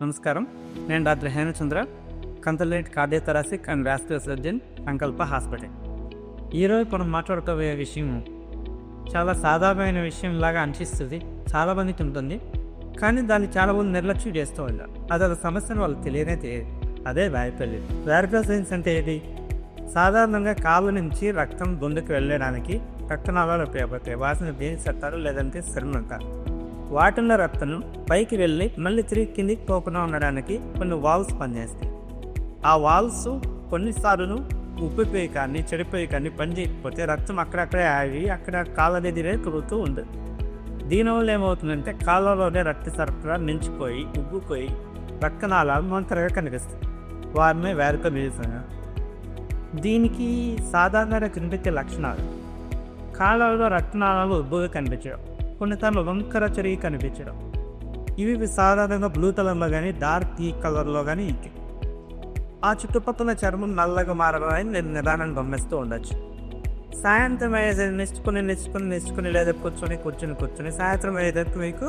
నమస్కారం. నేను doctor Hemachandra, consultant cardiothoracic and vascular surgeon, సంకల్ప హాస్పిటల్. ఈరోజు మనం మాట్లాడుకోబోయే విషయం చాలా సాధారణమైన విషయంలాగా అనిపిస్తుంది, చాలామందికి ఉంటుంది. కానీ దాన్ని చాలామంది నిర్లక్ష్యం చేస్తూ ఉంటారు. అదొక సమస్యను వాళ్ళు తెలియదు. అదే వ్యారికోస్. వ్యారికోస్ వెయిన్స్ అంటే ఏది? సాధారణంగా కాళ్ళ నుంచి రక్తం గుండెకి వెళ్ళడానికి రక్తనాళాలు ఉపయోగపడతాయి. వాటిని వెయిన్స్ అంటారు, లేదంటే సెరమ్ అంటారు. వాటిల్లో రక్తం పైకి వెళ్ళి మళ్ళీ తిరిగి కిందికి పోకుండా ఉండడానికి కొన్ని వాల్వ్స్ పనిచేస్తాయి. ఆ వాల్వ్స్ కొన్నిసార్లు ఉప్పిపోయి కానీ చెడిపోయి కానీ పనిచేయకపోతే రక్తం అక్కడక్కడే ఆగి అక్కడ కాళ్ళ దగ్గరే తిరుగుతూ ఉంటుంది. దీనివల్ల ఏమవుతుందంటే కాళ్ళలోనే రక్త సరఫరా నిలిచిపోయి ఉబ్బిపోయి రక్తనాళాలు మంతరగా కనిపిస్తాయి. వారిని వ్యారికోస్ వెయిన్స్. దీనికి సాధారణంగా కనిపించే లక్షణాలు: కాళ్ళలో రక్తనాళాలు ఉబ్బుగా కనిపించడం, కొన్నిసార్లు వంకర చెరిగి కనిపించడం. ఇవి సాధారణంగా బ్లూ కలర్లో కానీ డార్క్ టీ కలర్లో కానీ ఇంటి ఆ చుట్టుపక్కల చర్మం నల్లగా మారడం నేను నిదానంగా గమనిస్తూ ఉండొచ్చు. సాయంత్రం అయ్యేది నేర్చుకుని లేదా కూర్చొని సాయంత్రం అయ్యేటప్పుడు మీకు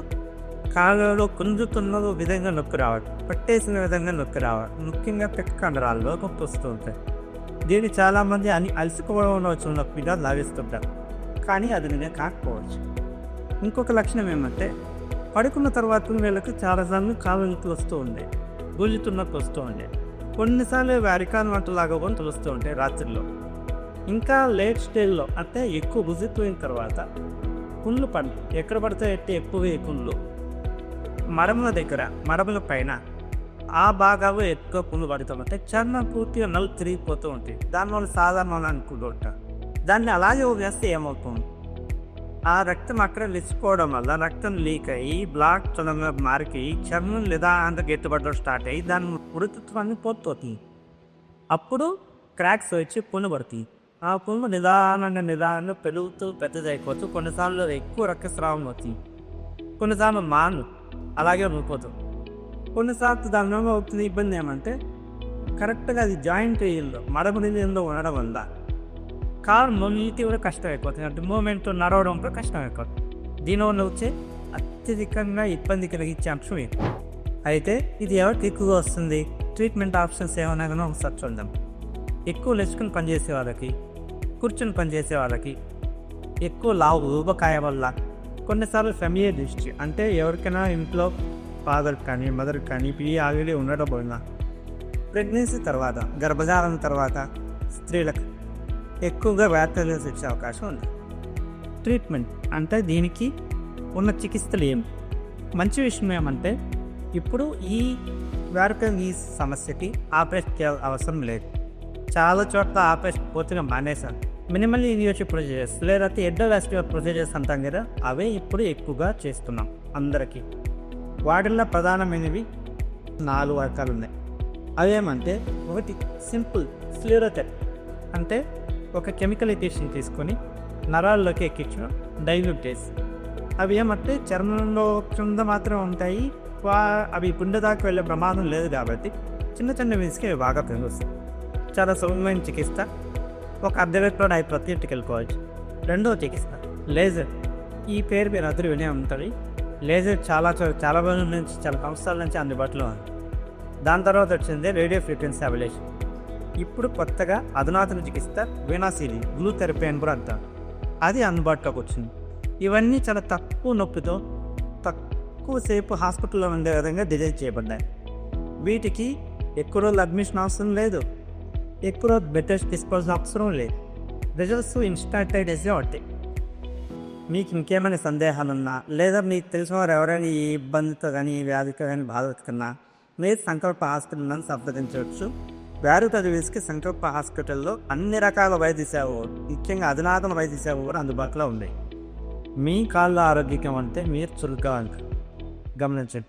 కాళ్ళలో కుంజుతున్న విధంగా నొక్కి రావడం, పట్టేసిన విధంగా నొక్కి రావడం, ముఖ్యంగా పెక్క కండరాల్లో నొప్పి వస్తూ ఉంటాయి. దీన్ని చాలామంది అలసిపోవడంలో వచ్చిన నొప్పిగా లాగిస్తుంటారు, కానీ అది నేనే కాకపోవచ్చు. ఇంకొక లక్షణం ఏమంటే పడుకున్న తర్వాత వీళ్ళకి చాలాసార్లు కాళ్ళ నొప్పులు వస్తూ ఉంటాయి, గుంజుతున్నట్టు వస్తూ ఉంటాయి. కొన్నిసార్లు వ్యారికోస్ వంటలాగా కూడా తెలుస్తూ ఉంటాయి రాత్రిలో. ఇంకా లేట్ స్టేజ్లో అంటే ఎక్కువ గుజిపోయిన తర్వాత పుండ్లు పడతాయి. ఎక్కడ పడితే ఎక్కువ పుండ్లు మరముల దగ్గర, మరముల పైన ఆ భాగాలు ఎక్కువ పుండ్లు పడుతుంటే చర్మం పూర్తిగా నలుపు తిరిగిపోతూ ఉంటాయి. దానివల్ల సాధారణంగా అనుకుంటూ ఉంటారు. దాన్ని అలాగే వేస్తే ఏమవుతుంది? ఆ రక్తం అక్కడ నిలిచిపోవడం వల్ల రక్తం లీక్ అయ్యి బ్లాక్ చలంగా మారికి చర్మం లేదా అంత గట్టిపడడం స్టార్ట్ అయ్యి దాని మృదుత్వాన్ని పోతుంది. అప్పుడు క్రాక్స్ వచ్చి పుండు పడుతుంది. ఆ పుండు నిదానంగా పెరుగుతూ పెద్దదైపోతూ కొన్నిసార్లు ఎక్కువ రక్తస్రావం అవుతుంది, కొన్నిసార్లు మాను అలాగే ఉండిపోతుంది. కొన్నిసార్లు దాని అవుతుంది ఇబ్బంది ఏమంటే కరెక్ట్గా అది జాయింట్ ఏరియాలో మడమలో ఉండడం వల్ల కాలు మొదటి కూడా కష్టం అయిపోతుంది, అంటే మూమెంట్ నడవడం కూడా కష్టం అయిపోతుంది. దీనివల్ల వచ్చే అత్యధికంగా ఇబ్బంది కలిగించే అంశం ఇది. అయితే ఇది ఎవరికి ఎక్కువగా వస్తుంది? ట్రీట్మెంట్ ఆప్షన్స్ ఏమైనా కానీ ఒకసారి చూద్దాం. ఎక్కువ లేచుకుని పనిచేసే వాళ్ళకి, కూర్చొని పనిచేసే వాళ్ళకి, ఎక్కువ లావు ఊబకాయ వల్ల, కొన్నిసార్లు ఫెమిలియర్ డిస్ట్రీ అంటే ఎవరికైనా ఇంట్లో ఫాదర్ కానీ మదర్ కానీ ఆల్రెడీ ఉండడం వల్ల, ప్రెగ్నెన్సీ తర్వాత గర్భధారణ తర్వాత స్త్రీలకు ఎక్కువగా వ్యారికోస్ వచ్చే అవకాశం ఉంది. ట్రీట్మెంట్ అంటే దీనికి ఉన్న చికిత్సలు ఏమి? మంచి విషయం ఏమంటే ఇప్పుడు ఈ వ్యారికోస్ సమస్యకి ఆపరేషన్ చేయాల్సిన అవసరం లేదు. చాలా చోట్ల ఆపరేషన్ పూర్తిగా మానేశారు. మినిమల్లీ ఇన్వేసివ్ ప్రొసీజర్స్ లేకపోతే ఎండోవాస్క్యులర్ ప్రొసీజర్స్ అంటాం కదా, అవే ఇప్పుడు ఎక్కువగా చేస్తున్నాం అందరికీ. వాటిల్లో ప్రధానమైనవి 4 రకాలు ఉన్నాయి. అవేమంటే ఒకటి సింపుల్ స్క్లెరోథెరపీ, అంటే ఒక కెమికల్ ఎడిషన్ తీసుకొని నరాల్లోకి ఎక్కించడం, డైల్యూటేజ్. అవి ఏమంటే చర్మంలో కింద మాత్రం ఉంటాయి, అవి గుండె దాకా వెళ్ళే ప్రమాదం లేదు కాబట్టి చిన్న వయసుకి అవి బాగా పెరుగుతాయి. చాలా సులభమైన చికిత్స. ఒక అర్ధగంటలో ప్రతి ఇంటికి వెళ్ళిపోవచ్చు. రెండవ చికిత్స లేజర్. ఈ పేరు మీరు అందరూ వినే ఉంటుంది. లేజర్ చాలా రోజుల నుంచి, చాలా సంవత్సరాల నుంచి అందుబాటులో ఉంది. దాని తర్వాత వచ్చింది రేడియో ఫ్రీక్వెన్సీ అబ్లేషన్. ఇప్పుడు కొత్తగా అధునాతన చికిత్స వీనాసిలి బ్లూ థెరపీ అని కూడా అంటారు, అది అందుబాటులోకి వచ్చింది. ఇవన్నీ చాలా తక్కువ నొప్పితో తక్కువసేపు హాస్పిటల్లో ఉండే విధంగా డిజైన్ చేయబడ్డాయి. వీటికి ఎక్కువ రోజులు అడ్మిషన్ అవసరం లేదు, ఎక్కువ రోజు బెడ్ రెస్ట్ తీసుకోవాల్సిన అవసరం లేదు. రిజల్ట్స్ ఇన్స్టాంటేనియస్గా ఉంటాయి. మీకు ఇంకేమైనా సందేహాలున్నా లేదా మీకు తెలిసిన వారు ఎవరైనా ఈ ఇబ్బందితో కానీ ఈ వ్యాధితో కానీ బాధపడుతున్నా మీరు సంకల్ప హాస్పిటల్ సంప్రదించవచ్చు. వ్యారికోస్ వెయిన్స్కి సంకల్ప హాస్పిటల్లో అన్ని రకాల వైద్య సేవలు, ముఖ్యంగా అధునాతన వైద్య సేవలు కూడా అందుబాటులో ఉన్నాయి. మీ కాళ్ళ ఆరోగ్యం అంటే మీరు చురుగ్గా గమనించండి.